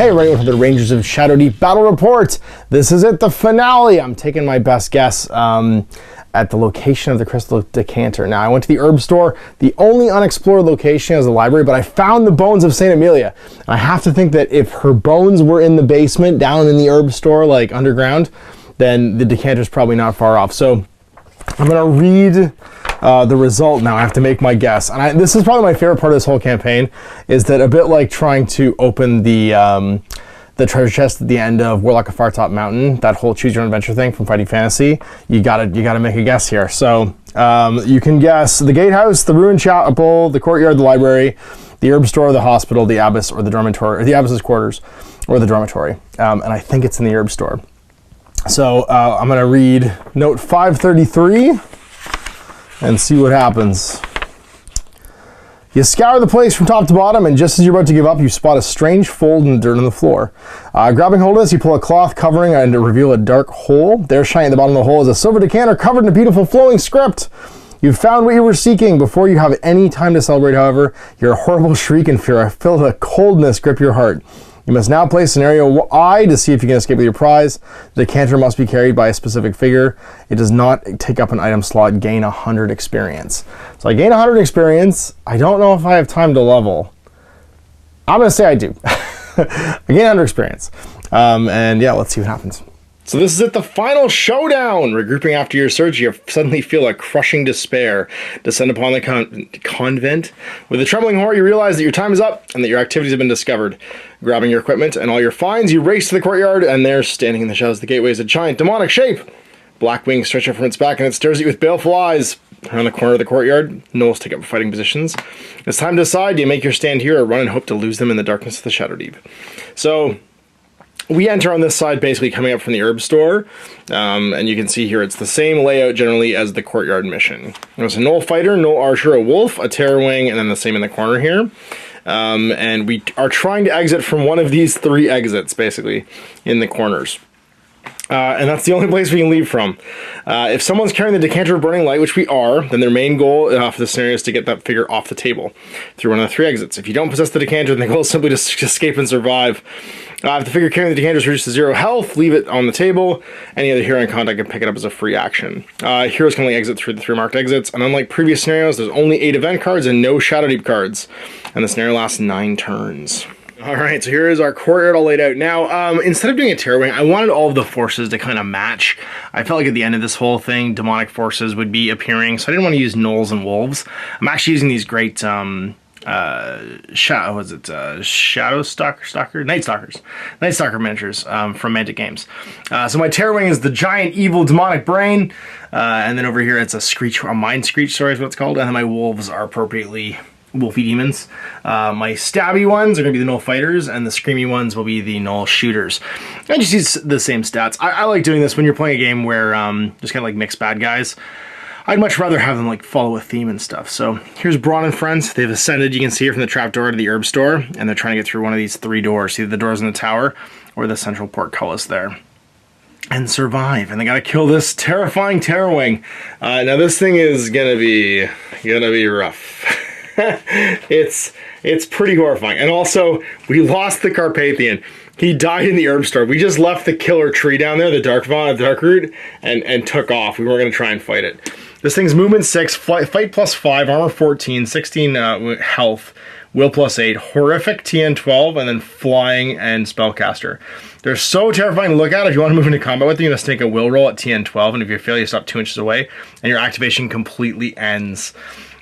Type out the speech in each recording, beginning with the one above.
Hey, welcome to the Rangers of Shadowdeep Battle Report. This is it, the finale. I'm taking my best guess at the location of the Crystal Decanter. Now, I went to the herb store. The only unexplored location is the library, but I found the bones of St. Amelia. And I have to think that if her bones were in the basement, down in the herb store, like underground, then the decanter's probably not far off. So I'm gonna read the result now. I have to make my guess. And this is probably my favorite part of this whole campaign, is that a bit like trying to open the treasure chest at the end of Warlock of Firetop Mountain, that whole choose your own adventure thing from Fighting Fantasy, you gotta make a guess here. So you can guess the gatehouse, the ruined chapel, the courtyard, the library, the herb store, the hospital, the abbess, or the dormitory, or the abbess's quarters, or the dormitory. And I think it's in the herb store. So I'm gonna read note 533 and see what happens. You scour the place from top to bottom, and just as you're about to give up, you spot a strange fold in the dirt on the floor. Grabbing hold of this, you pull a cloth covering and reveal a dark hole. There, shining at the bottom of the hole, is a silver decanter covered in a beautiful flowing script. You've found what you were seeking. Before you have any time to celebrate, however, your horrible shriek and fear filled a coldness grip your heart. You must now play scenario I to see if you can escape with your prize. The decanter must be carried by a specific figure. It does not take up an item slot. Gain 100 experience. So I gain 100 experience. I don't know if I have time to level. I'm going to say I do. I gain 100 experience. And yeah, let's see what happens. So this is it, the final showdown. Regrouping after your surge, you suddenly feel a crushing despair descend upon the convent. With a trembling horror, you realize that your time is up and that your activities have been discovered. Grabbing your equipment and all your finds, you race to the courtyard, and there, standing in the shadows of the gateway, is a giant demonic shape. Black wings stretch out from its back, and it stares at you with baleful eyes. Around the corner of the courtyard, gnolls take up fighting positions. It's time to decide. Do you make your stand here or run and hope to lose them in the darkness of the Shadowdeep? So we enter on this side basically coming up from the herb store, and you can see here it's the same layout generally as the courtyard mission. There's a gnoll fighter, gnoll archer, a wolf, a terror wing, and then the same in the corner here. And we are trying to exit from one of these three exits basically in the corners. And that's the only place we can leave from. If someone's carrying the decanter of burning light, which we are, then their main goal for the scenario is to get that figure off the table through one of the three exits. If you don't possess the decanter, then the goal is simply to escape and survive. If the figure carrying the decanter is reduced to 0 health, leave it on the table. Any other hero in contact can pick it up as a free action. Heroes can only exit through the 3 marked exits, and unlike previous scenarios, there's only 8 event cards and no Shadowdeep cards. And the scenario lasts 9 turns. Alright, so here is our courtyard all laid out. Now, instead of doing a terror wing, I wanted all of the forces to kind of match. I felt like at the end of this whole thing, demonic forces would be appearing, so I didn't want to use gnolls and wolves. I'm actually using these great, Night Stalker miniatures from Mantic Games. So my terror wing is the giant evil demonic brain, and then over here it's a mind screech, sorry, is what it's called, and then my wolves are appropriately wolfy demons. My stabby ones are going to be the gnoll fighters, and the screamy ones will be the gnoll shooters. I just use the same stats. I like doing this when you're playing a game where just kind of like mixed bad guys. I'd much rather have them like follow a theme and stuff. So here's Bronn and friends. They've ascended, you can see it from the trapdoor to the herb store, and they're trying to get through one of these 3 doors. Either the doors in the tower or the central portcullis there. And survive. And they gotta kill this terrifying terror wing. Now this thing is gonna be rough. It's pretty horrifying. And also, we lost the Carpathian. He died in the herb store. We just left the killer tree down there, the dark root, and took off. We weren't going to try and fight it. This thing's movement 6, fight plus 5, armor 14, 16 health, will plus 8, horrific TN 12, and then flying and spellcaster. They're so terrifying to look at. If you want to move into combat with them, you must take a will roll at TN 12, and if you fail, you stop 2 inches away, and your activation completely ends.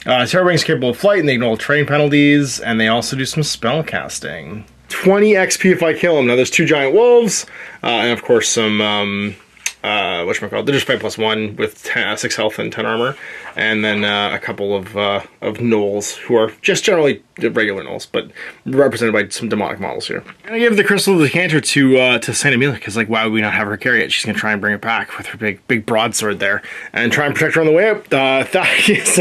Terror Wing's capable of flight, and they ignore terrain penalties, and they also do some spell casting. 20 XP if I kill them. Now there's 2 giant wolves, and of course some, whatchamacallit, they're just 5 plus 1 with 6 health and 10 armor, and then a couple of gnolls, who are just generally regular gnolls, but represented by some demonic models here. And I gave the Crystal Decanter to St. Amelia, because like, why would we not have her carry it? She's going to try and bring it back with her big broadsword there, and try and protect her on the way up. Thaddeus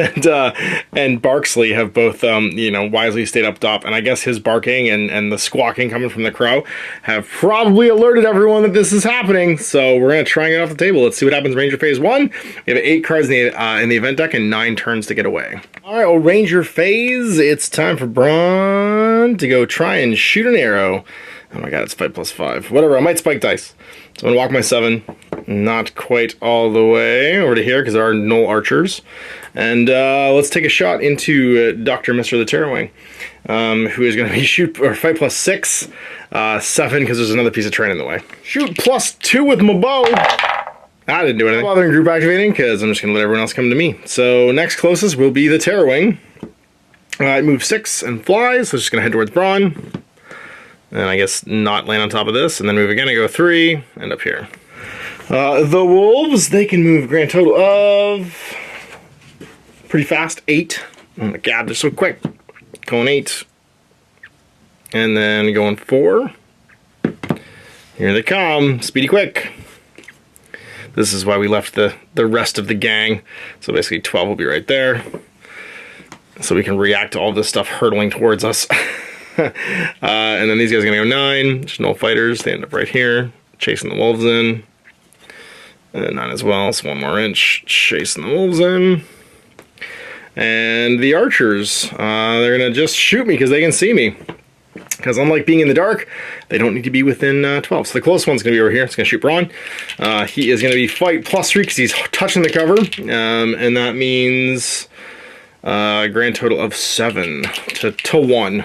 and Barksley have both, wisely stayed up top, and I guess his barking and the squawking coming from the crow have probably alerted everyone that this is happening, so we're going to try and get off the table. Let's see what happens in Ranger Phase 1. We have 8 cards in the event deck and 9 turns to get away. Alright, well, Ranger Phase, it's time for Bronn to go try and shoot an arrow. Oh my god, it's fight +5. Whatever, I might spike dice. So I'm gonna walk my 7, not quite all the way over to here because there are null archers. And let's take a shot into Dr. Mr. the Terrorwing, who is gonna be fight +6, 7 because there's another piece of terrain in the way. Shoot +2 with my bow. I didn't do anything. I'm bothering group activating because I'm just gonna let everyone else come to me. So next closest will be the Terrorwing. It moves 6 and flies, so it's just gonna head towards Bronn. And I guess not land on top of this, and then move again and go 3, and up here. The wolves, they can move a grand total of pretty fast, 8. Oh my god, they're so quick. Going 8. And then going 4. Here they come, speedy quick. This is why we left the rest of the gang. So basically 12 will be right there. So we can react to all this stuff hurtling towards us. And then these guys are gonna go 9. There's no fighters. They end up right here, chasing the wolves in. And then 9 as well, so 1 more inch, chasing the wolves in. And the archers, they're gonna just shoot me because they can see me. Because unlike being in the dark, they don't need to be within 12. So the closest one's gonna be over here. It's gonna shoot Bronn. He is gonna be fight +3 because he's touching the cover. And that means a grand total of 7 to 1.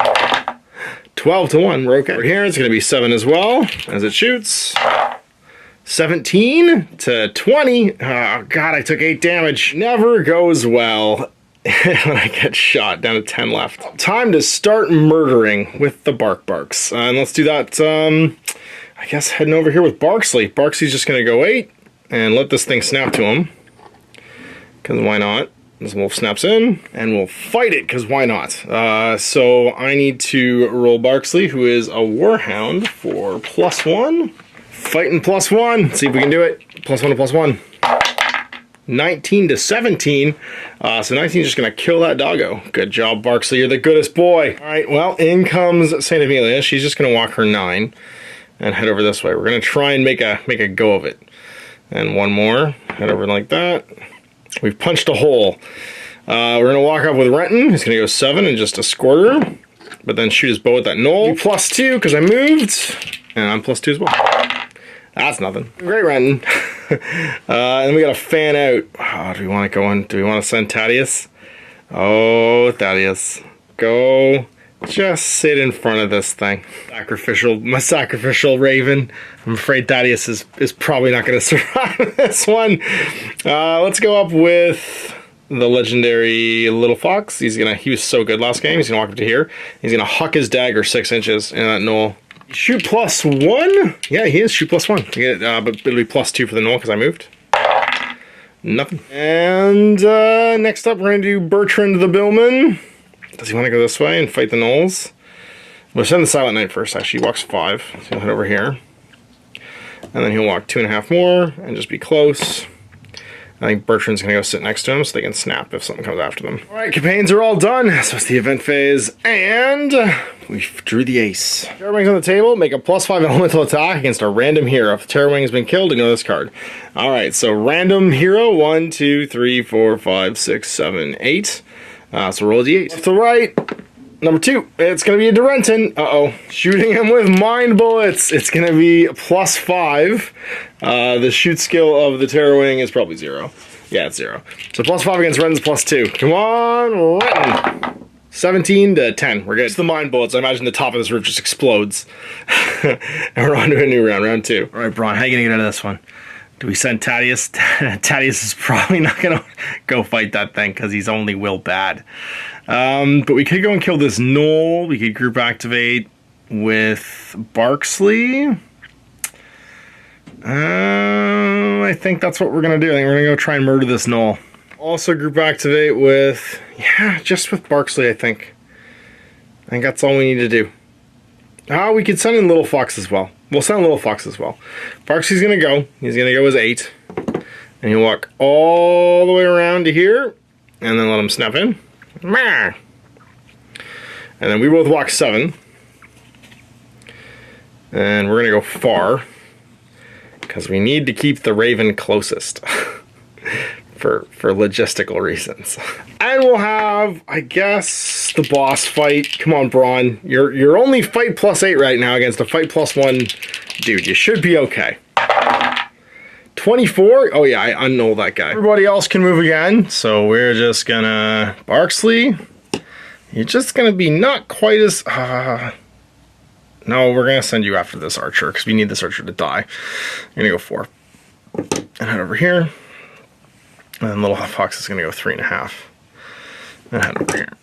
12 to 1, we're okay. Over here, it's gonna be 7 as well, as it shoots. 17 to 20. Oh god, I took 8 damage. Never goes well when I get shot, down to 10 left. Time to start murdering with the barks. And let's do that, I guess heading over here with Barksley. Barksley's just gonna go 8, and let this thing snap to him. Because why not? This wolf snaps in, and we'll fight it, because why not? So I need to roll Barksley, who is a Warhound, for +1. Fighting +1. See if we can do it. +1 to +1. 19 to 17. So 19 is just going to kill that doggo. Good job, Barksley. You're the goodest boy. All right, well, in comes St. Amelia. She's just going to walk her 9 and head over this way. We're going to try and make a go of it. And 1 more. Head over like that. We've punched a hole. We're going to walk up with Renton. He's going to go 7 and just escort her. But then shoot his bow at that knoll. +2 because I moved. And I'm +2 as well. That's nothing. Great, Renton. And then we got to fan out. Oh, do we want to go in? Do we want to send Thaddeus? Oh, Thaddeus. Go. Just sit in front of this thing. My sacrificial raven. I'm afraid Thaddeus is probably not going to survive this one. Let's go up with the legendary little fox. He was so good last game. He's gonna walk up to here. He's gonna huck his dagger 6 inches in that knoll. Shoot +1. Yeah, he is shoot +1. But it'll be +2 for the knoll because I moved. Nothing. And next up, we're gonna do Bertrand the Billman. Does he want to go this way and fight the gnolls? We'll send the Silent Knight first, actually. He walks 5. So he'll head over here. And then he'll walk 2.5 more and just be close. I think Bertrand's going to go sit next to him so they can snap if something comes after them. All right, campaigns are all done. So it's the event phase. And we drew the ace. Terrorwing's on the table. Make a +5 elemental attack against a random hero. If the Terrorwing has been killed, ignore this card. All right, so random hero. 1, 2, 3, 4, 5, 6, 7, 8. So roll a d8. Left to right. Number 2, it's going to be a Durenton. Uh-oh. Shooting him with mind bullets. It's going to be +5. The shoot skill of the Terrorwing is probably 0. Yeah, it's 0. So +5 against Renton's +2. Come on, Renton. 17 to 10. We're good. It's the mind bullets. I imagine the top of this roof just explodes. And we're on to a new round, round 2. All right, Bronn, how are you going to get out of this one? Do we send Thaddeus? Thaddeus is probably not going to go fight that thing because he's only will bad. But we could go and kill this gnoll. We could group activate with Barksley. I think that's what we're going to do. I think we're going to go try and murder this gnoll. Also group activate with, yeah, just with Barksley, I think. I think that's all we need to do. We could send in Little Fox as well. We'll send Little Fox as well. Barksley's going to go. He's going to go as 8. And he'll walk all the way around to here. And then let him snap in. And then we both walk 7. And we're going to go far. Because we need to keep the Raven closest. for logistical reasons. And will have, I guess, the boss fight. Come on, Bronn. You're only fight +8 right now against a fight +1. Dude, you should be okay. 24? Oh yeah, I unknoll that guy. Everybody else can move again, so we're just gonna... Barksley, you're just gonna be not quite as... No, we're gonna send you after this archer, because we need this archer to die. You're gonna go 4. And head over here. And then Little Fox is gonna go 3.5. And head over here.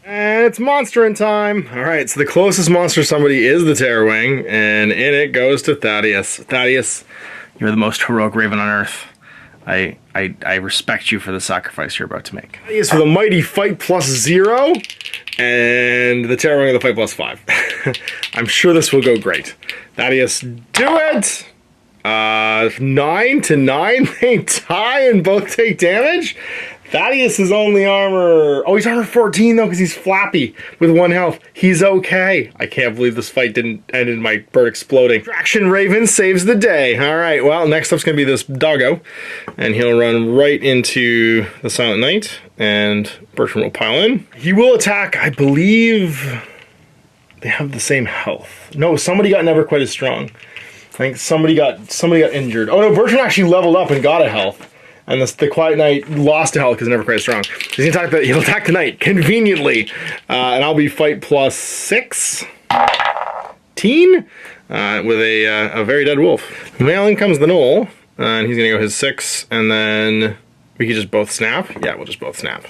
And it's monster time. All right, so the closest monster to somebody is the Terrorwing, and in it goes to Thaddeus. Thaddeus, you're the most heroic raven on earth. I respect you for the sacrifice you're about to make. Thaddeus with a mighty fight +0, and the Terrorwing with a fight +5. I'm sure this will go great. Thaddeus, do it! 9 to 9, they tie and both take damage. Thaddeus is only armor... Oh, he's armor 14 though, because he's flappy with 1 health. He's okay. I can't believe this fight didn't end in my bird exploding. Traction Raven saves the day. All right, well, next up's going to be this doggo. And he'll run right into the Silent Knight. And Bertram will pile in. He will attack, I believe... They have the same health. No, somebody got never quite as strong. I think somebody got injured. Oh no, Bertram actually leveled up and got a health. And the Quiet Knight lost a health because they're never quite strong. So he'll attack the Knight, conveniently. And I'll be fight +6. Teen? With a very dead wolf. Well, in comes the Knoll. And he's going to go his 6. And then we could just both snap. Yeah, we'll just both snap.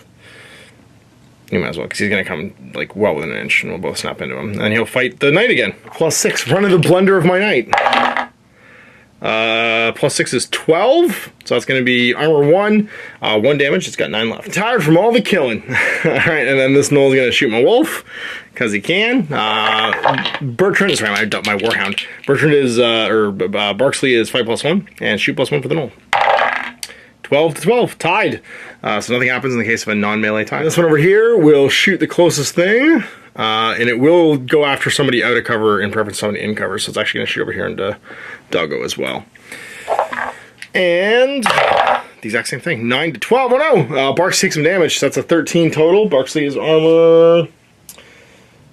You might as well, because he's going to come like well within an inch. And we'll both snap into him. And he'll fight the Knight again. +6. Run of the blunder of my Knight. +6 is 12, so that's going to be armor 1, 1 damage. It's got 9 left. I'm tired from all the killing. All right, and then this Knoll's going to shoot my wolf because he can. Bertrand, sorry, my warhound. Bertrand is Barksley is fight +1 and shoot +1 for the Knoll. 12 to 12, tied. So nothing happens in the case of a non-melee tie. This one over here will shoot the closest thing. And it will go after somebody out of cover in preference to somebody in cover, so it's actually going to shoot over here into Doggo as well. And the exact same thing, 9 to 12. Oh no! Barks takes some damage, so that's a 13 total. Barksley is armor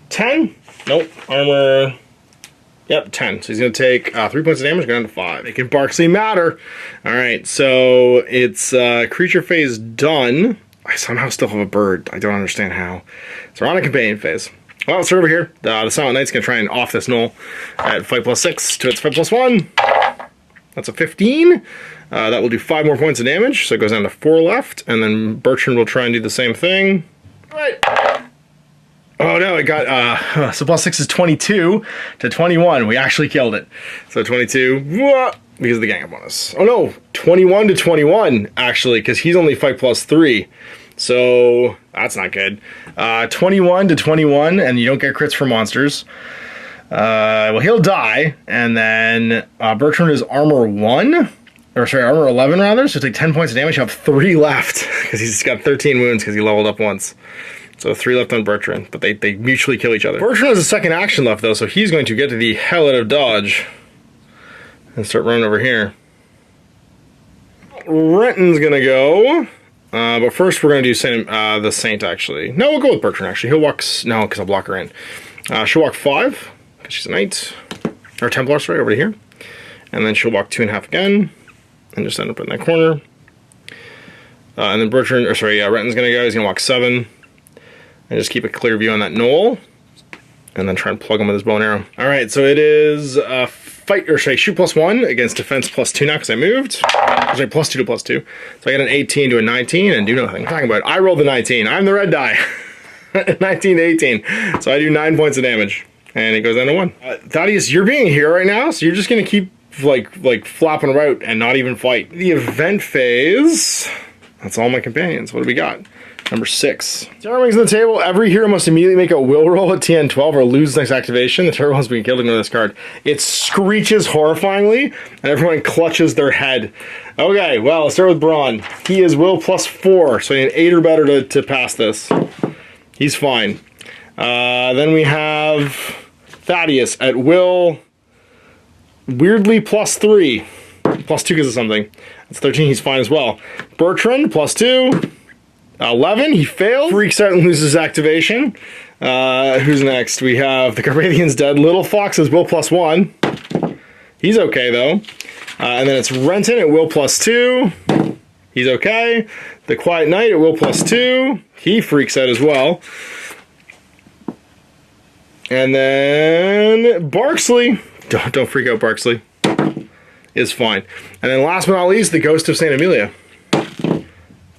10. Nope, armor. Yep, 10. So he's going to take 3 points of damage, go down to 5. Making Barksley matter. All right, so it's creature phase done. I somehow still have a bird. I don't understand how. So we're on a companion phase. Well, let's start over here. The Silent Knight's going to try and off this Knoll at fight +6 to its fight +1. That's a 15. That will do 5 more points of damage, so it goes down to 4 left. And then Bertrand will try and do the same thing. All right. Oh no, it got, so +6 is 22 to 21. We actually killed it. So 22, because of the gang up bonus. Oh no, 21 to 21, actually, because he's only fight +3. So that's not good. 21 to 21, and you don't get crits for monsters. Well, he'll die, and then Bertrand is armor 1, or sorry, armor 11 rather, so take 10 points of damage. You have 3 left, because he's got 13 wounds because he leveled up once. So 3 left on Bertrand, but they mutually kill each other. Bertrand has a second action left, though, so he's going to get to the hell out of dodge and start running over here. Renton's going to go, but first we're going to do the Saint, actually. No, we'll go with Bertrand, actually. He'll walk... No, because I'll block her in. She'll walk 5, because she's a Knight. Or Templar, sorry, over to here. And then she'll walk 2.5 again, and just end up in that corner. And then Renton's going to go. He's going to walk 7. And just keep a clear view on that Knoll. And then try and plug him with his bow and arrow. Alright, so it is shoot +1 against defense +2 now because I moved. Sorry, +2 to +2. So I get an 18 to a 19 and do nothing. I'm talking about I rolled the 19. I'm the red die. 19 to 18. So I do 9 points of damage. And it goes down to 1. Thaddeus, you're being a hero right now, so you're just going to keep like flopping about and not even fight. The event phase. That's all my companions. What do we got? Number 6. Terrorwing's on the table. Every hero must immediately make a will roll at TN 12 or lose next activation. The Terrorwing's being killed. Ignore this card. It screeches horrifyingly, and everyone clutches their head. Okay, well, let's start with Bronn. He is will +4, so an 8 or better to pass this. He's fine. Then we have Thaddeus at will, weirdly +3. +2 because of something. That's 13. He's fine as well. Bertrand +2. 11, he failed. Freaks out and loses activation. Who's next? We have the Carpathian's dead. Little Fox is will +1. He's okay though. And then it's Renton at will +2. He's okay. The Quiet Knight at will +2. He freaks out as well. And then Barksley. Don't freak out, Barksley. Is fine. And then last but not least, the Ghost of St. Amelia.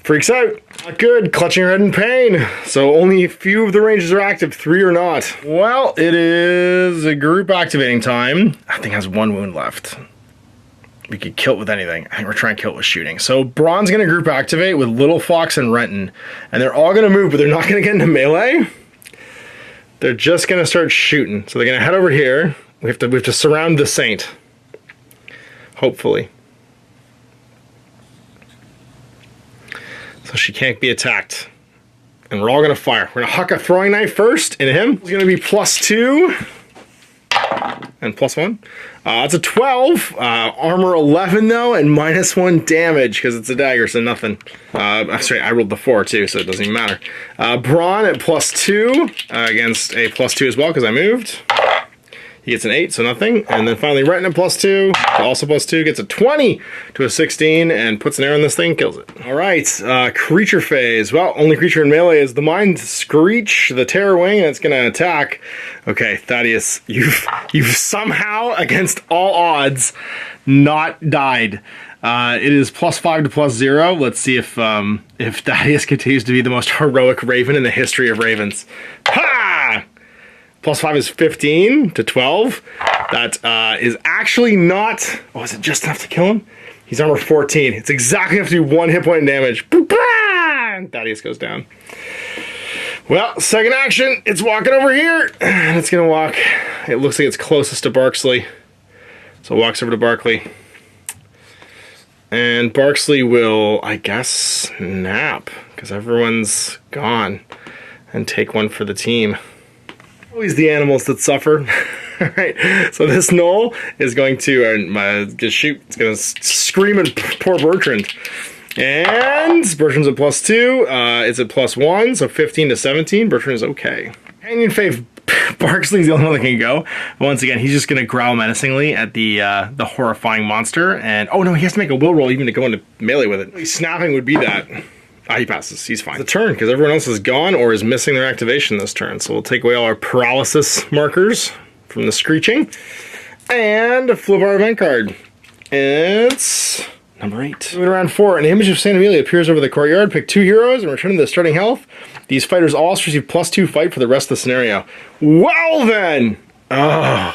Freaks out. Not good. Clutching her head in pain. So only a few of the ranges are active. 3 are not. Well, it is a group activating time. I think it has 1 wound left. We could kill it with anything. I think we're trying to kill it with shooting. So Bronn's going to group activate with Little Fox and Renton. And they're all going to move, but they're not going to get into melee. They're just going to start shooting. So they're going to head over here. We have to surround the Saint. Hopefully. So she can't be attacked. And we're all going to fire. We're going to huck a throwing knife first into him. It's going to be +2. And +1. It's a 12. Armor 11 though, and -1 damage because it's a dagger, so nothing. Sorry, I rolled the 4 too, so it doesn't even matter. Bronn at +2 against a +2 as well because I moved. He gets an 8, so nothing. And then finally Renton at +2, also +2, gets a 20 to a 16 and puts an arrow in this thing, kills it. All right, creature phase. Well, only creature in melee is the Mind Screech, the Terror Wing, and it's gonna attack. Okay, Thaddeus, you've somehow, against all odds, not died. It is +5 to +0. Let's see if Thaddeus continues to be the most heroic raven in the history of ravens. Ha! +5 is 15 to 12. That is actually not... Oh, is it just enough to kill him? He's armor 14. It's exactly enough to do 1 hit point damage. And Thaddeus goes down. Well, second action. It's walking over here. And it's going to walk... It looks like it's closest to Barksley. So it walks over to Barkley. And Barksley will, I guess, nap. Because everyone's gone. And take one for the team. Always the animals that suffer. Alright, so this gnoll is going to shoot. It's going to scream at poor Bertrand. And Bertrand's at +2. It's at +1, so 15 to 17. Bertrand is okay. Companion Faith, Barksley's the only one that can go. But once again, he's just going to growl menacingly at the horrifying monster. And oh no, he has to make a will roll even to go into melee with it. Snapping would be that. He passes. He's fine. It's a turn, because everyone else is gone or is missing their activation this turn. So we'll take away all our paralysis markers from the screeching. And flip our event card. It's number 8. Moving around 4. An image of St. Amelia appears over the courtyard. Pick 2 heroes and return to the starting health. These fighters all receive +2 fight for the rest of the scenario. Well then! Oh,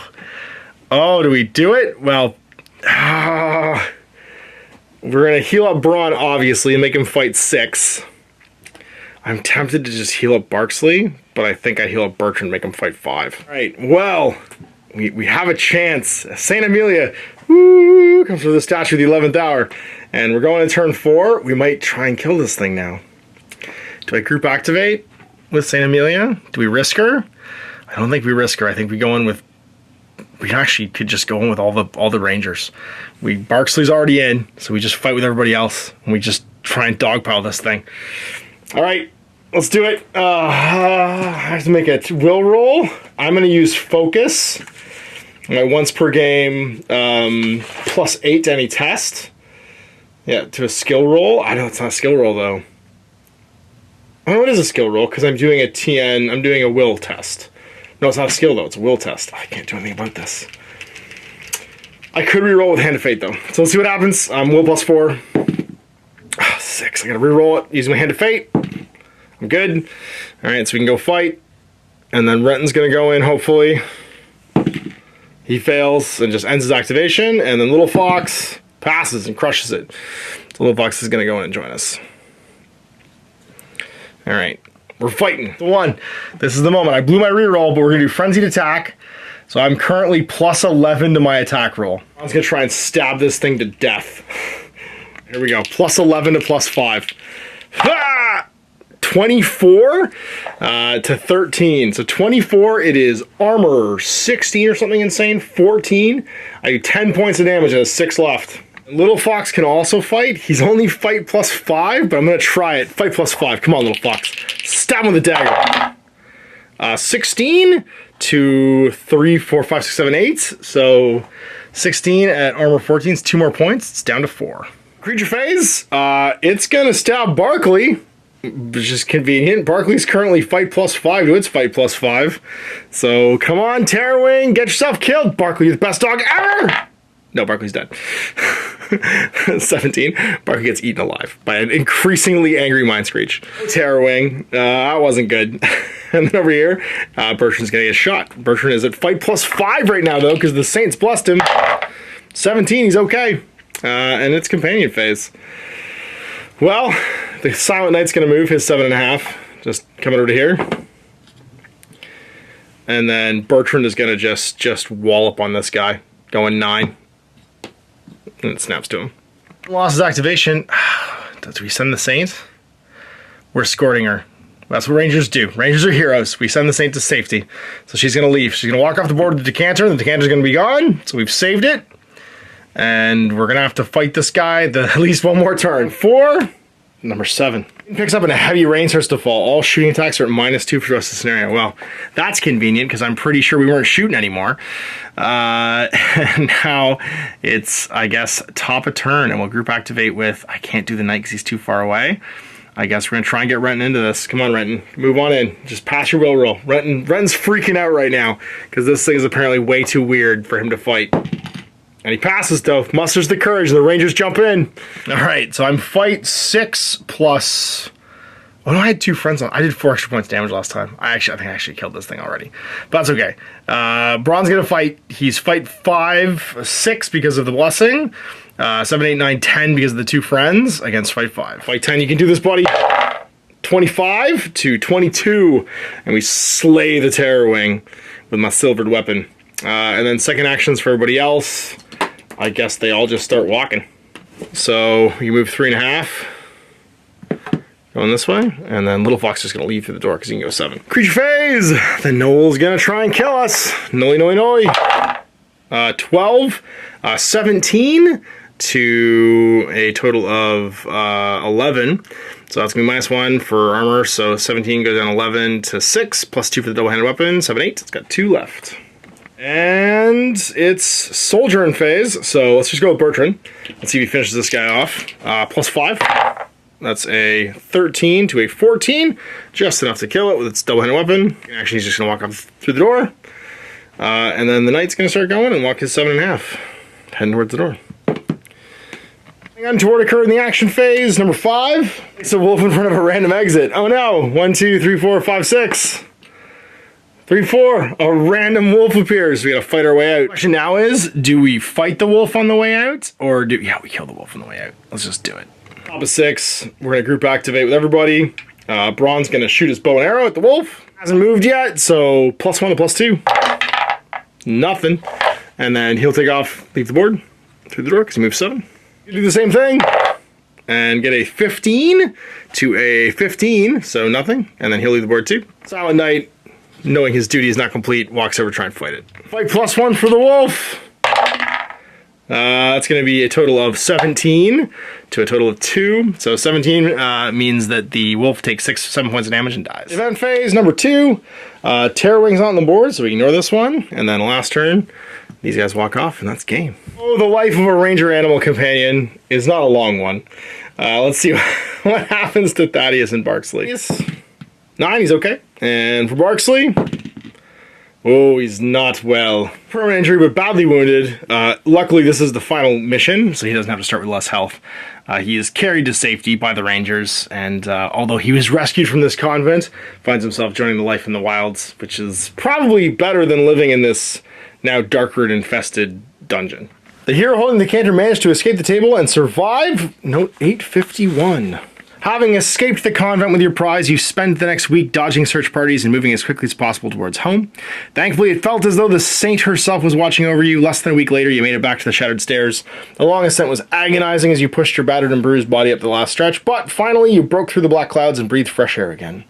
do we do it? Well, we're going to heal up Bronn, obviously, and make him fight 6. I'm tempted to just heal up Barksley, but I think I heal up Bertrand and make him fight 5. Alright, well, we have a chance. St. Amelia, woo, comes from the statue of the 11th hour. And we're going to turn 4. We might try and kill this thing now. Do I group activate with St. Amelia? Do we risk her? I don't think we risk her. I think we go in with... We actually could just go in with all the rangers. Barksley's already in, so we just fight with everybody else, and we just try and dogpile this thing. All right, let's do it. I have to make a will roll. I'm going to use focus. My once per game +8 to any test. Yeah, to a skill roll. I know it's not a skill roll though. I don't know what is a skill roll because I'm doing a TN. I'm doing a will test. No, it's not a skill though, it's a will test. I can't do anything about this. I could reroll with Hand of Fate though. So let's see what happens. Will +4. 6. I gotta reroll it using my Hand of Fate. I'm good. Alright, so we can go fight. And then Renton's gonna go in, hopefully. He fails and just ends his activation. And then Little Fox passes and crushes it. So Little Fox is gonna go in and join us. Alright. We're fighting. The 1. This is the moment. I blew my reroll, but we're going to do Frenzied Attack. So I'm currently +11 to my attack roll. I was going to try and stab this thing to death. Here we go. +11 to +5. Ha! 24 to 13. So 24, it is armor 16 or something insane. 14. I do 10 points of damage. It has 6 left. Little Fox can also fight. He's only fight +5, but I'm going to try it. Fight +5. Come on, Little Fox. Stab him with the dagger. 16 to 3, 4, 5, 6, 7, 8. So 16 at armor 14 is 2 more points. It's down to 4. Creature phase. It's going to stab Barkley, which is convenient. Barkley's currently fight +5 to its fight +5. So come on, Terrorwing, get yourself killed. Barkley, you're the best dog ever. No, Barkley's dead. 17. Barkley gets eaten alive by an increasingly angry Mind Screech. Terrorwing. That wasn't good. And then over here, Bertrand's gonna get shot. Bertrand is at fight +5 right now, though, because the Saints blessed him. 17, he's okay. And it's companion phase. Well, the Silent Knight's gonna move his 7.5. Just coming over to here. And then Bertrand is gonna just wallop on this guy, going 9. And it snaps to him. Lost his activation. Does we send the Saint? We're escorting her. That's what Rangers do. Rangers are heroes. We send the Saint to safety. So she's going to leave. She's going to walk off the board with the Decanter, and the Decanter's going to be gone. So we've saved it. And we're going to have to fight this guy at least one more turn. 4. Number 7. He picks up and a heavy rain starts to fall. All shooting attacks are at -2 for the rest of the scenario. Well, that's convenient because I'm pretty sure we weren't shooting anymore. And now it's, I guess, top of turn, and we'll group activate with, I can't do the Knight because he's too far away. I guess we're going to try and get Renton into this. Come on, Renton. Move on in. Just pass your will roll. Renton's freaking out right now because this thing is apparently way too weird for him to fight. And he passes, though. Musters the courage, and the Rangers jump in. All right, so I'm fight 6 plus... Oh, no, I had 2 friends on. I did 4 extra points damage last time. I think I actually killed this thing already. But that's okay. Bronn's going to fight. He's fight 5, 6 because of the blessing. 7, 8, 9, 10 because of the 2 friends against fight 5. Fight 10, you can do this, buddy. 25 to 22. And we slay the Terrorwing with my silvered weapon. And then second actions for everybody else. I guess they all just start walking. So you move 3.5. Going this way. And then Little Fox is going to leave through the door because he can go 7. Creature phase! The Knoll's going to try and kill us. Nolly, nolly, nolly. 12. 17 to a total of 11. So that's going to be -1 for armor. So 17 goes down 11 to 6. +2 for the double-handed weapon. 7, 8. It's got 2 left. And it's Soldier in phase, so let's just go with Bertrand. Let's see if he finishes this guy off. +5. That's a 13 to a 14. Just enough to kill it with its double-handed weapon. Actually, he's just going to walk up through the door. And then the Knight's going to start going and walk his 7.5. Heading towards the door. Untoward occurred in the action phase, number 5. It's a wolf in front of a random exit. Oh no! 1, 2, 3, 4, 5, 6. 3, 4, a random wolf appears. We gotta fight our way out. The question now is, do we fight the wolf on the way out? Or yeah, we kill the wolf on the way out. Let's just do it. Top of 6, we're gonna group activate with everybody. Bronn's gonna shoot his bow and arrow at the wolf. Hasn't moved yet, so +1 to +2. Nothing. And then he'll take off, leave the board, through the door, because he moves 7. You do the same thing, and get a 15 to a 15, so nothing. And then he'll leave the board too. Silent Knight, knowing his duty is not complete, walks over to try and fight it. Fight +1 for the wolf. That's going to be a total of 17 to a total of 2. So 17 means that the wolf takes 7 points of damage and dies. Event phase number 2. Terrorwing's not on the board, so we ignore this one. And then last turn, these guys walk off, and that's game. Oh, the life of a ranger animal companion is not a long one. Let's see what happens to Thaddeus and Barksley. 9, he's okay. And for Barksley, oh, he's not well. Permanent injury, but badly wounded. Luckily, this is the final mission, so he doesn't have to start with less health. He is carried to safety by the Rangers, and although he was rescued from this convent, finds himself joining the life in the wilds, which is probably better than living in this now darker and infested dungeon. The hero holding the decanter managed to escape the table and survive. Note 851. Having escaped the convent with your prize, you spent the next week dodging search parties and moving as quickly as possible towards home. Thankfully, it felt as though the saint herself was watching over you. Less than a week later, you made it back to the shattered stairs. The long ascent was agonizing as you pushed your battered and bruised body up the last stretch, but finally you broke through the black clouds and breathed fresh air again.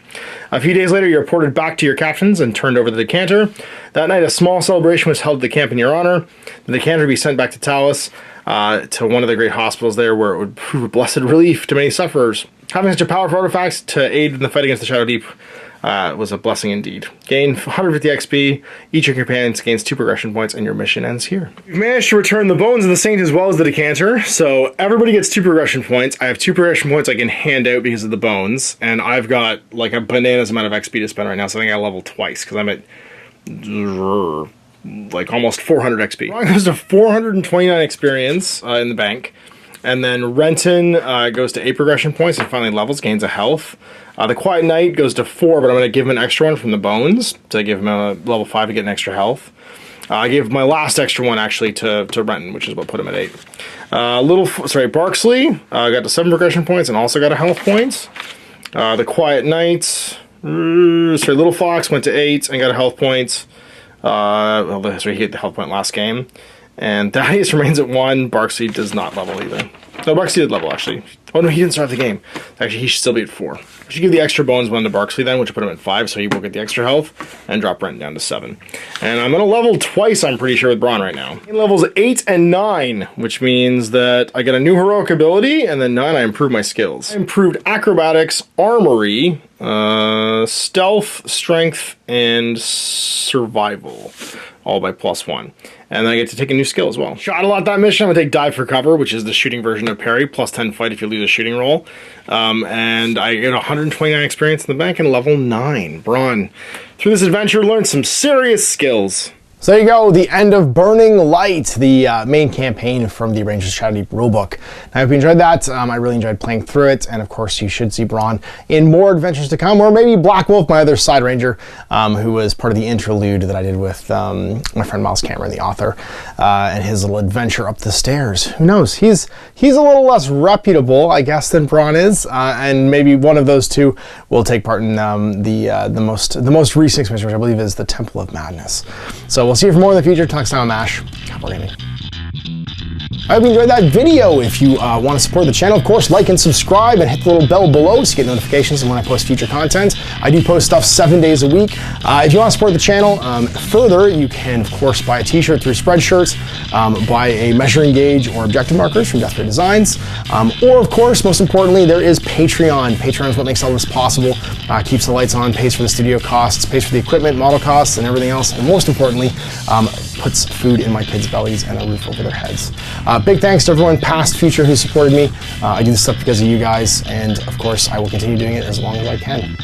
A few days later, you reported back to your captains and turned over the decanter. That night, a small celebration was held at the camp in your honor. The decanter would be sent back to Talus. to one of the great hospitals there, where it would prove a blessed relief to many sufferers. Having such a powerful artifacts to aid in the fight against the Shadowdeep was a blessing indeed. Gain 150 XP, each of your companions gains 2 progression points, and your mission ends here. We've managed to return the bones of the saint as well as the decanter, so everybody gets 2 progression points. I have 2 progression points I can hand out because of the bones, and I've got like a bananas amount of XP to spend right now, so I think I level twice, because I'm at like almost 400 XP. Bronn goes to 429 experience in the bank. And then Renton goes to 8 progression points and finally levels, gains a health. The Quiet Knight goes to 4, but I'm going to give him an extra one from the bones to give him a level 5 to get an extra health. I gave my last extra one actually to Renton, which is what put him at 8. Barksley got to 7 progression points and also got a health point. The Quiet Knight, Little Fox went to 8 and got a health point. He hit the health point last game. And Thaddeus remains at 1. Barksley does not level either. No, Barksley did level, actually. Oh, no, he didn't start the game. Actually, he should still be at 4. I should give the extra bones one to Barksley then, which will put him at 5, so he will get the extra health, and drop Brent down to 7. And I'm going to level twice, I'm pretty sure, with Bronn right now. He levels 8 and 9, which means that I get a new heroic ability, and then 9, I improve my skills. I improved acrobatics, armory, stealth, strength, and survival, all by +1. And then I get to take a new skill as well. Shot a lot that mission. I'm going to take dive for cover, which is the shooting version of parry, +10 fight if you lose a shooting roll. And I get 129 experience in the bank and level 9. Bronn, through this adventure, learned some serious skills. So there you go, the end of Burning Light, the main campaign from the Rangers Shadowdeep rulebook. I hope you enjoyed that. I really enjoyed playing through it, and of course you should see Bronn in more adventures to come, or maybe Black Wolf, my other side ranger, who was part of the interlude that I did with my friend Miles Cameron, the author, and his little adventure up the stairs. Who knows? He's a little less reputable, I guess, than Bronn is, and maybe one of those two will take part in the most recent expansion, which I believe is the Temple of Madness. So we'll see you for more in the future. Talk next time on MASH. Gaming. I hope you enjoyed that video. If you want to support the channel, of course, like and subscribe and hit the little bell below to get notifications when I post future content. I do post stuff 7 days a week. If you want to support the channel further, you can, of course, buy a t-shirt through Spreadshirts, buy a measuring gauge or objective markers from Death Ray Designs, or, of course, most importantly, there is Patreon. Patreon is what makes all this possible, keeps the lights on, pays for the studio costs, pays for the equipment, model costs, and everything else, and most importantly, puts food in my kids' bellies and a roof over their heads. Big thanks to everyone, past, future, who supported me. I do this stuff because of you guys, and of course, I will continue doing it as long as I can.